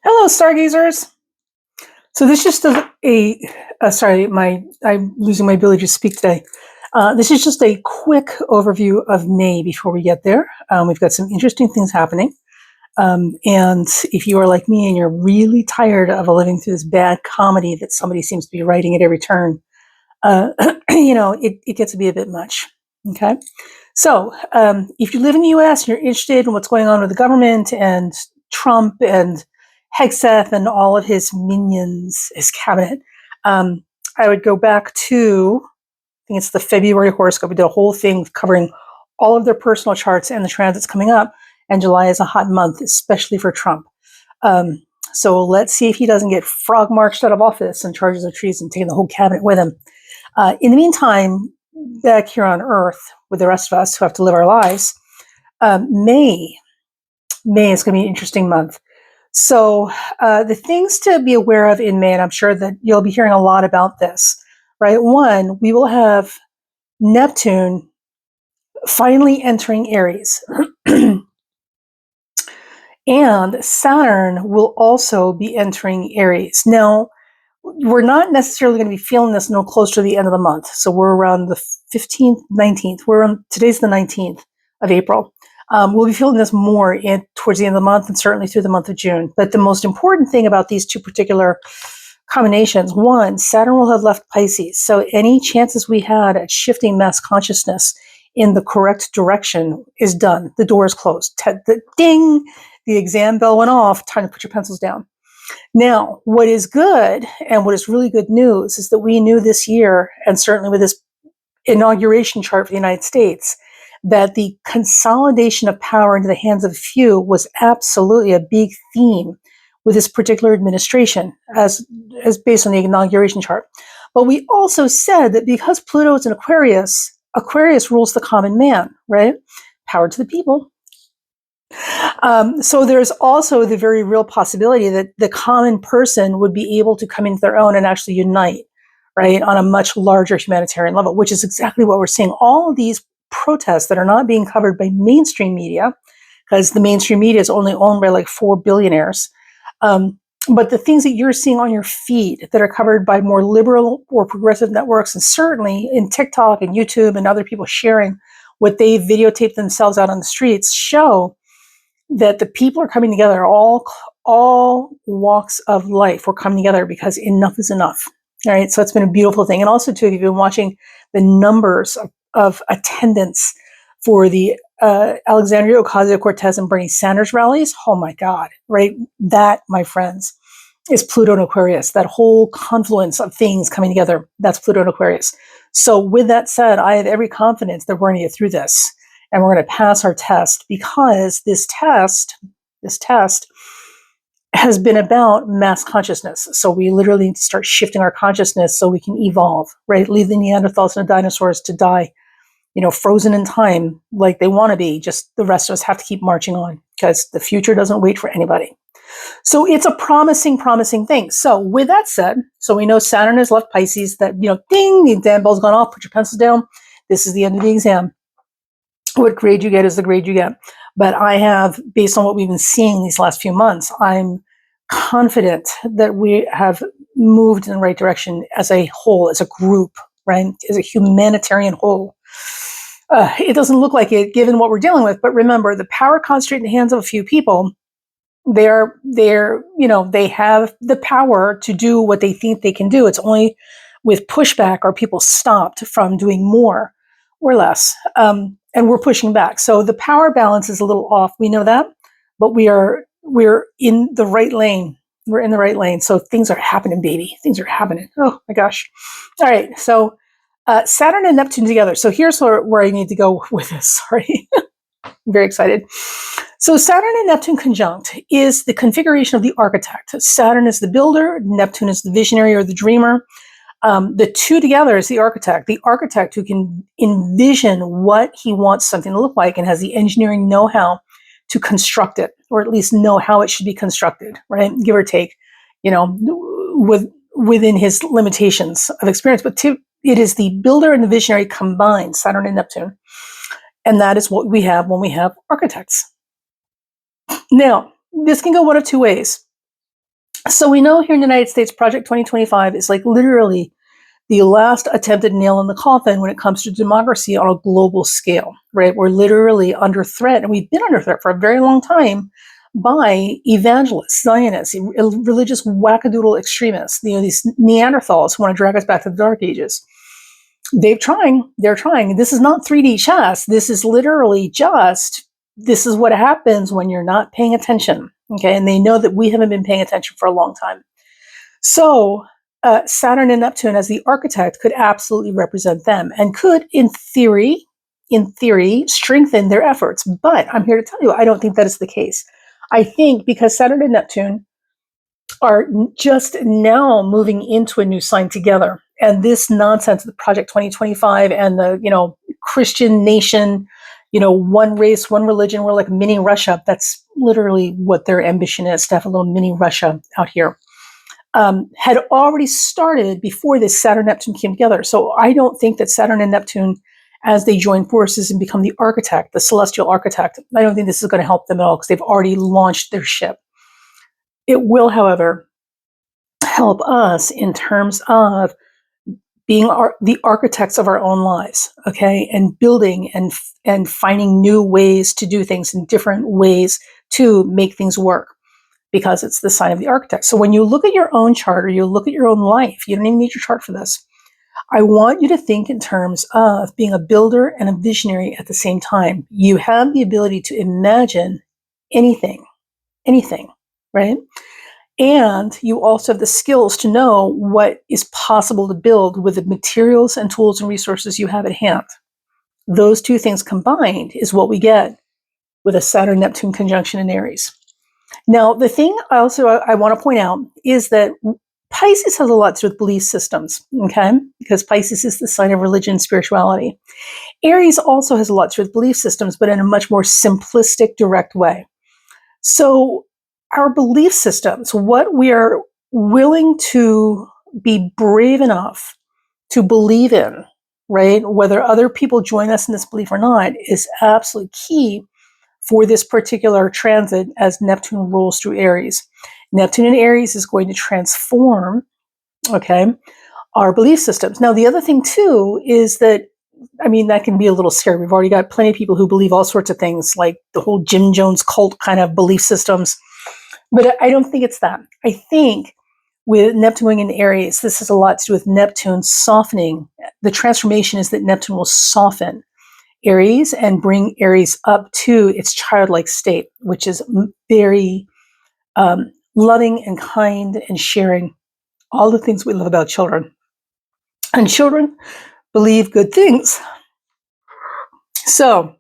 Hello, stargazers. So this is just sorry, I'm losing my ability to speak today. This is just a quick overview of May before we get there. We've got some interesting things happening. And if you are like me and you're really tired of living through this bad comedy that somebody seems to be writing at every turn, it gets to be a bit much. Okay. So if you live in the US and you're interested in what's going on with the government and Trump and Hegseth and all of his minions, his cabinet, I would go back to, I think it's the February horoscope. We did a whole thing covering all of their personal charts and the transits coming up. And July is a hot month, especially for Trump. So let's see if he doesn't get frog marched out of office and charges of treason, taking the whole cabinet with him. In the meantime, back here on Earth with the rest of us who have to live our lives, May is going to be an interesting month. So the things to be aware of in May, and I'm sure that you'll be hearing a lot about this, right? One, we will have Neptune finally entering Aries. And Saturn will also be entering Aries. Now, we're not necessarily going to be feeling this no closer to the end of the month. So we're around the 15th, 19th. Today's the 19th of April. We'll be feeling this more towards the end of the month and certainly through the month of June. But the most important thing about these two particular combinations, one, Saturn will have left Pisces. So any chances we had at shifting mass consciousness in the correct direction is done. The door is closed. Ding! The exam bell went off. Time to put your pencils down. Now, what is good and what is really good news is that we knew this year, and certainly with this inauguration chart for the United States, that the consolidation of power into the hands of a few was absolutely a big theme with this particular administration, as based on the inauguration chart. But we also said that because Pluto is in Aquarius, Aquarius rules the common man, right? Power to the people. So there's also the very real possibility that the common person would be able to come into their own and actually unite, right, on a much larger humanitarian level, which is exactly what we're seeing. All of these protests that are not being covered by mainstream media, because the mainstream media is only owned by like 4 billionaires. But the things that you're seeing on your feed that are covered by more liberal or progressive networks, and certainly in TikTok and YouTube and other people sharing what they videotape themselves out on the streets, show that the people are coming together, all walks of life were coming together because enough is enough. All right. So it's been a beautiful thing. And also, too, if you've been watching the numbers of attendance for the Alexandria Ocasio-Cortez and Bernie Sanders rallies, oh my God, right? That, my friends, is Pluto and Aquarius. That whole confluence of things coming together, that's Pluto and Aquarius. So with that said, I have every confidence that we're going to get through this. And we're going to pass our test, because this test has been about mass consciousness. So we literally need to start shifting our consciousness so we can evolve, right? Leave the Neanderthals and the dinosaurs to die, frozen in time like they want to be. Just the rest of us have to keep marching on, because the future doesn't wait for anybody. So it's a promising thing. So with that said, so we know Saturn has left Pisces, that, ding, the exam bell's gone off, put your pencils down. This is the end of the exam. What grade you get is the grade you get. But I have, based on what we've been seeing these last few months, I'm confident that we have moved in the right direction as a whole, as a group, right? As a humanitarian whole. It doesn't look like it, given what we're dealing with. But remember, the power concentrated in the hands of a few people. They have the power to do what they think they can do. It's only with pushback are people stopped from doing more or less. And we're pushing back. So the power balance is a little off. We know that, but we're in the right lane. We're in the right lane. So things are happening, baby. Things are happening. Oh my gosh. All right. So Saturn and Neptune together. So here's where I need to go with this. Sorry. I'm very excited. So Saturn and Neptune conjunct is the configuration of the architect. Saturn is the builder. Neptune is the visionary or the dreamer. The two together is the architect who can envision what he wants something to look like and has the engineering know-how to construct it, or at least know how it should be constructed, right? Give or take, within his limitations of experience. But it is the builder and the visionary combined, Saturn and Neptune. And that is what we have when we have architects. Now, this can go one of two ways. So we know here in the United States, Project 2025 is like literally the last attempted nail in the coffin when it comes to democracy on a global scale, right? We're literally under threat, and we've been under threat for a very long time by evangelists, Zionists, religious wackadoodle extremists, these Neanderthals who want to drag us back to the Dark Ages. They're trying. This is not 3D chess. This is literally just, this is what happens when you're not paying attention. Okay. And they know that we haven't been paying attention for a long time. So Saturn and Neptune as the architect could absolutely represent them and could, in theory, strengthen their efforts. But I'm here to tell you, I don't think that is the case. I think because Saturn and Neptune are just now moving into a new sign together, and this nonsense, the Project 2025 and the Christian nation, one race, one religion, we're like mini Russia. That's literally what their ambition is, to have a little mini Russia out here. Had already started before this Saturn Neptune came together. So I don't think that Saturn and Neptune, as they join forces and become the architect, the celestial architect, I don't think this is going to help them at all because they've already launched their ship. It will, however, help us in terms of being the architects of our own lives, okay, and building and finding new ways to do things and different ways to make things work, because it's the sign of the architect. So when you look at your own chart or you look at your own life, you don't even need your chart for this. I want you to think in terms of being a builder and a visionary at the same time. You have the ability to imagine anything, right? And you also have the skills to know what is possible to build with the materials and tools and resources you have at hand. Those two things combined is what we get with a Saturn-Neptune conjunction in Aries. Now, the thing also I want to point out is that Pisces has a lot to do with belief systems, okay? Because Pisces is the sign of religion and spirituality. Aries also has a lot to do with belief systems, but in a much more simplistic, direct way. So our belief systems, what we are willing to be brave enough to believe in, right? Whether other people join us in this belief or not, is absolutely key for this particular transit as Neptune rolls through Aries. Neptune in Aries is going to transform, okay, our belief systems. Now, the other thing too is that, that can be a little scary. We've already got plenty of people who believe all sorts of things, like the whole Jim Jones cult kind of belief systems. But I don't think it's that. I think with Neptune going in Aries, this has a lot to do with Neptune softening. The transformation is that Neptune will soften Aries and bring Aries up to its childlike state, which is very loving and kind and sharing, all the things we love about children. And children believe good things. So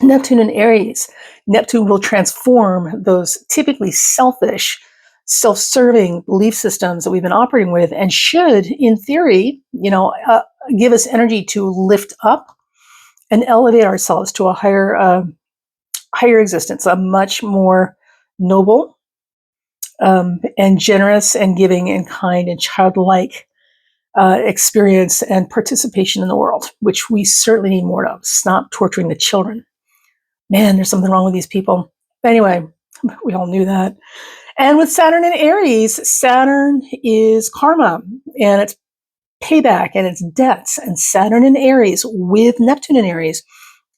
Neptune in Aries, Neptune will transform those typically selfish, self-serving belief systems that we've been operating with, and should, in theory, give us energy to lift up and elevate ourselves to a higher existence, a much more noble and generous and giving and kind and childlike experience and participation in the world, which we certainly need more of. Stop torturing the children. Man, there's something wrong with these people. Anyway, we all knew that. And with Saturn in Aries, Saturn is karma and it's payback and it's debts. And Saturn in Aries with Neptune in Aries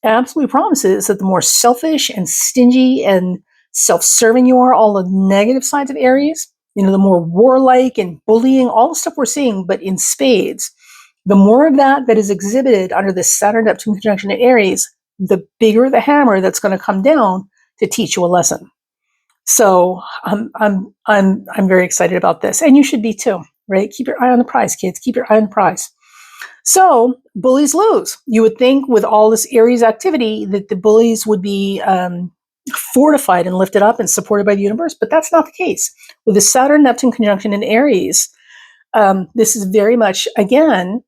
absolutely promises that the more selfish and stingy and self-serving you are, all the negative sides of Aries, the more warlike and bullying, all the stuff we're seeing, but in spades, the more of that is exhibited under the Saturn-Neptune conjunction in Aries, the bigger the hammer that's going to come down to teach you a lesson. So I'm very excited about this, and you should be too, right? Keep your eye on the prize, kids. Keep your eye on the prize. So bullies lose. You would think with all this Aries activity that the bullies would be fortified and lifted up and supported by the universe, but that's not the case. With the Saturn-Neptune conjunction in Aries, this is very much, again,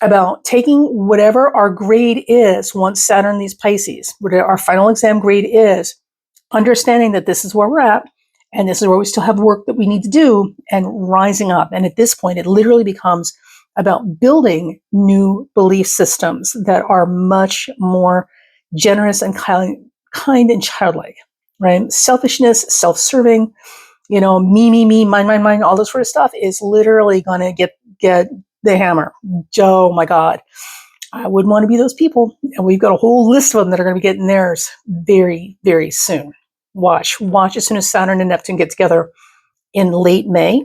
about taking whatever our grade is once Saturn leaves Pisces, whatever our final exam grade is, understanding that this is where we're at, and this is where we still have work that we need to do, and rising up. And at this point, it literally becomes about building new belief systems that are much more generous and kind and childlike, right? Selfishness, self-serving, me, mine, all this sort of stuff is literally going to get the hammer. Oh my God. I wouldn't want to be those people. And we've got a whole list of them that are going to be getting theirs very, very soon. Watch as soon as Saturn and Neptune get together in late May,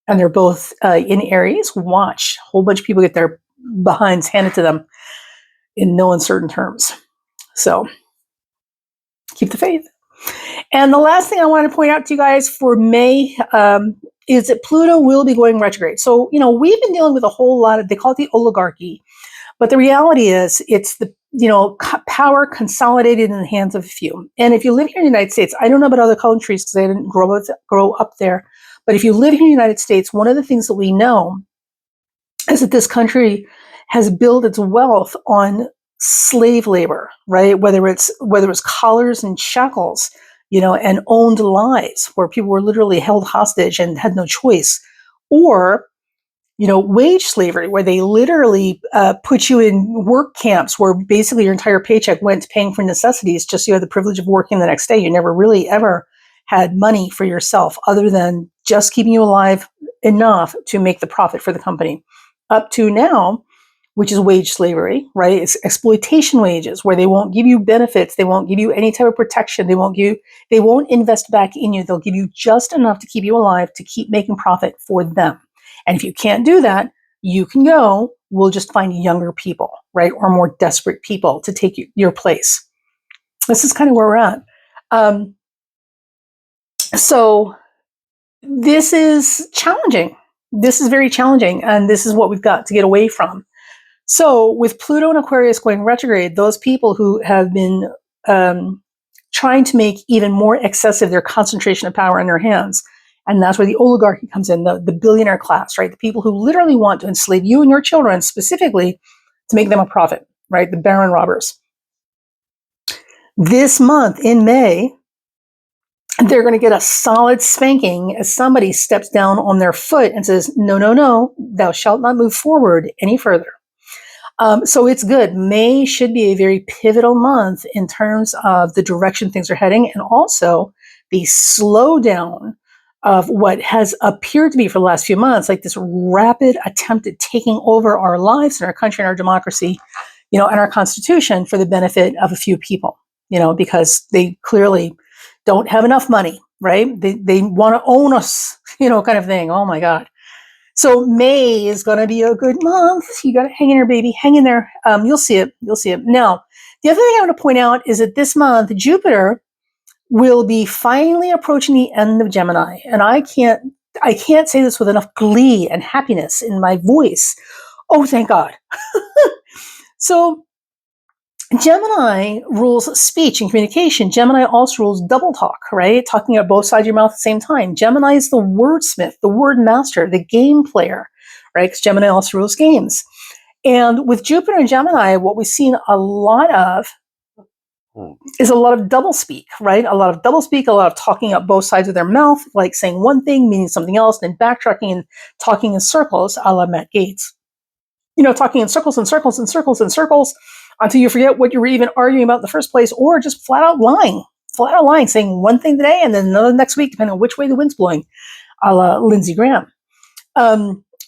and they're both in Aries. Watch a whole bunch of people get their behinds handed to them in no uncertain terms. So keep the faith. And the last thing I want to point out to you guys for May is that Pluto will be going retrograde. So, we've been dealing with a whole lot of, they call it the oligarchy, but the reality is it's the, power consolidated in the hands of a few. And if you live here in the United States, I don't know about other countries because I didn't grow up there, but if you live here in the United States, one of the things that we know is that this country has built its wealth on slave labor, right? Whether it's collars and shackles, and owned lives where people were literally held hostage and had no choice, or wage slavery, where they literally put you in work camps where basically your entire paycheck went to paying for necessities just so you had the privilege of working the next day. You never really ever had money for yourself other than just keeping you alive enough to make the profit for the company. Up to now, which is wage slavery, right? It's exploitation wages where they won't give you benefits. They won't give you any type of protection. They won't invest back in you. They'll give you just enough to keep you alive, to keep making profit for them. And if you can't do that, you can go, we'll just find younger people, right? Or more desperate people to take your place. This is kind of where we're at. So this is challenging. This is very challenging. And this is what we've got to get away from. So with Pluto and Aquarius going retrograde, those people who have been trying to make even more excessive their concentration of power in their hands, and that's where the oligarchy comes in, the billionaire class, right? The people who literally want to enslave you and your children specifically to make them a profit, right? The baron robbers. This month in May, they're going to get a solid spanking as somebody steps down on their foot and says, no, thou shalt not move forward any further. So it's good. May should be a very pivotal month in terms of the direction things are heading, and also the slowdown of what has appeared to be for the last few months, like this rapid attempt at taking over our lives and our country and our democracy, and our Constitution for the benefit of a few people, because they clearly don't have enough money, right? They want to own us, kind of thing. Oh my God. So May is going to be a good month. You got to hang in there, baby. Hang in there. You'll see it. Now, the other thing I want to point out is that this month, Jupiter will be finally approaching the end of Gemini. And I can't say this with enough glee and happiness in my voice. Oh, thank God. So Gemini rules speech and communication. Gemini also rules double talk, right? Talking out both sides of your mouth at the same time. Gemini is the wordsmith, the word master, the game player, right? Because Gemini also rules games. And with Jupiter and Gemini, what we've seen a lot of is a lot of double speak, right? A lot of double speak, a lot of talking out both sides of their mouth, like saying one thing, meaning something else, and backtracking and talking in circles, a la Matt Gaetz. Talking in circles and circles and circles and circles until you forget what you were even arguing about in the first place, or just flat out lying, saying one thing today and then another next week, depending on which way the wind's blowing, a la Lindsey Graham.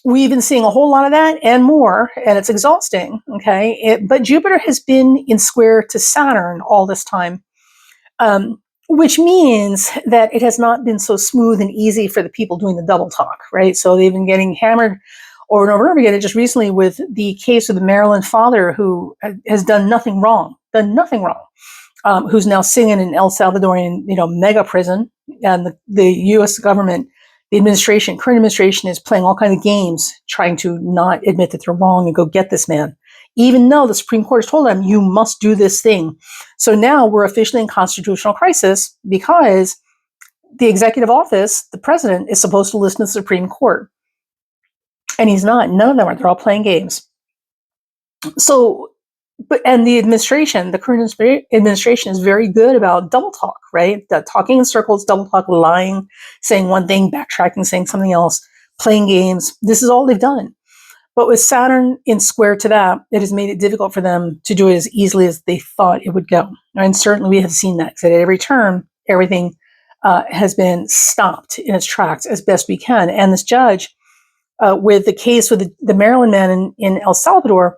We've been seeing a whole lot of that and more, and it's exhausting, okay? But Jupiter has been in square to Saturn all this time, which means that it has not been so smooth and easy for the people doing the double talk, right? So they've been getting hammered over and over again, and just recently with the case of the Maryland father who has done nothing wrong, who's now singing in El Salvadorian, mega prison, and the U.S. government, the current administration is playing all kinds of games, trying to not admit that they're wrong and go get this man, even though the Supreme Court has told them you must do this thing. So now we're officially in constitutional crisis because the executive office, the president, is supposed to listen to the Supreme Court. And he's not. None of them are. They're all playing games. So, and the current administration is very good about double talk, right? Talking in circles, double talk, lying, saying one thing, backtracking, saying something else, playing games. This is all they've done. But with Saturn in square to that, it has made it difficult for them to do it as easily as they thought it would go. And certainly we have seen that, because at every turn, everything has been stopped in its tracks as best we can. And this judge, with the case with the Maryland man in El Salvador,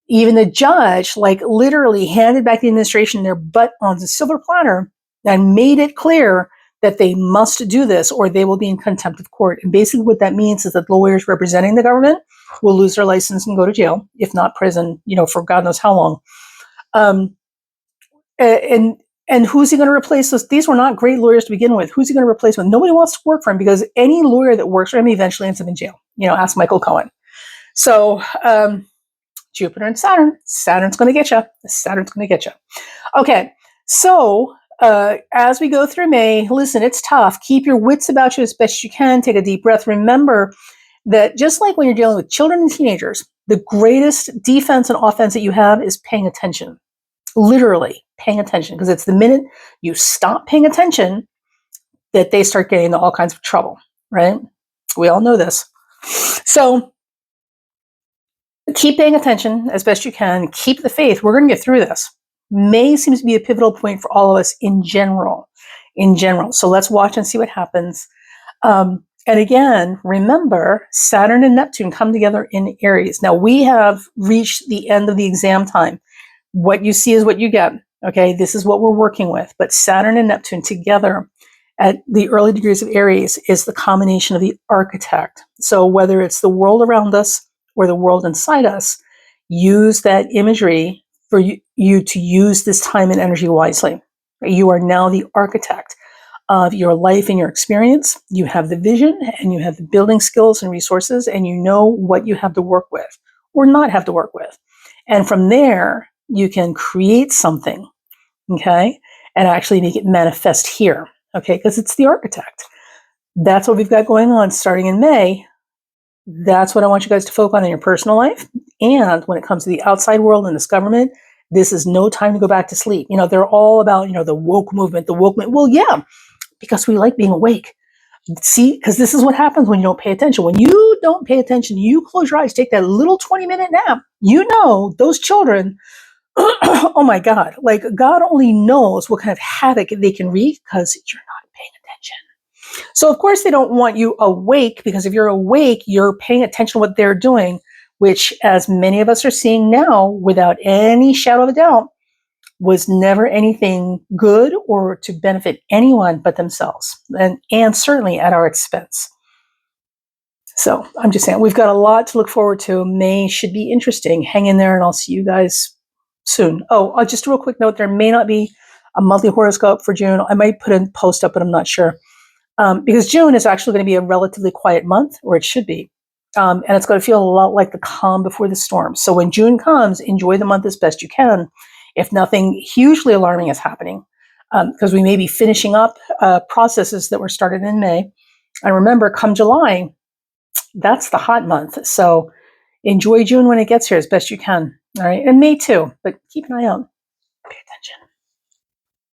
even the judge, like, literally handed back the administration their butt on the silver platter and made it clear that they must do this or they will be in contempt of court. And basically what that means is that lawyers representing the government will lose their license and go to jail, if not prison, for God knows how long. And who's he going to replace those? These were not great lawyers to begin with. Who's he going to replace with? Nobody wants to work for him, because any lawyer that works for him eventually ends up in jail. Ask Michael Cohen. So Jupiter and Saturn. Saturn's going to get you. Saturn's going to get you. Okay. So as we go through May, listen, it's tough. Keep your wits about you as best you can. Take a deep breath. Remember that just like when you're dealing with children and teenagers, the greatest defense and offense that you have is paying attention. Literally paying attention, because it's the minute you stop paying attention that they start getting into all kinds of trouble, right? We all know this. So keep paying attention as best you can. Keep the faith. We're going to get through this. May seems to be a pivotal point for all of us in general. So let's watch and see what happens. And again, remember, Saturn and Neptune come together in Aries. Now, we have reached the end of the exam time. What you see is what you get. Okay, this is what we're working with. But Saturn and Neptune together at the early degrees of Aries is the combination of the architect. So whether it's the world around us or the world inside us, use that imagery for you to use this time and energy wisely. You are now the architect of your life and your experience. You have the vision and you have the building skills and resources, and you know what you have to work with or not have to work with. And from there, you can create something, okay, and actually make it manifest here, okay, because it's the architect. That's what we've got going on starting in May. That's what I want you guys to focus on in your personal life. And when it comes to the outside world and this government, this is no time to go back to sleep. They're all about, the woke movement, Well, yeah, because we like being awake. See, because this is what happens when you don't pay attention. When you don't pay attention, you close your eyes, take that little 20-minute nap. Those children, oh my God, like God only knows what kind of havoc they can wreak because you're not paying attention. So of course they don't want you awake, because if you're awake, you're paying attention to what they're doing, which, as many of us are seeing now, without any shadow of a doubt, was never anything good or to benefit anyone but themselves, and certainly at our expense. So I'm just saying, we've got a lot to look forward to. May should be interesting. Hang in there, and I'll see you guys soon. Oh, just a real quick note, there may not be a monthly horoscope for June. I might put a post up, but I'm not sure. Because June is actually going to be a relatively quiet month, or it should be. And it's going to feel a lot like the calm before the storm. So when June comes, enjoy the month as best you can, if nothing hugely alarming is happening, because we may be finishing up processes that were started in May. And remember, come July, that's the hot month. So enjoy June when it gets here as best you can. All right. And May too, but keep an eye out.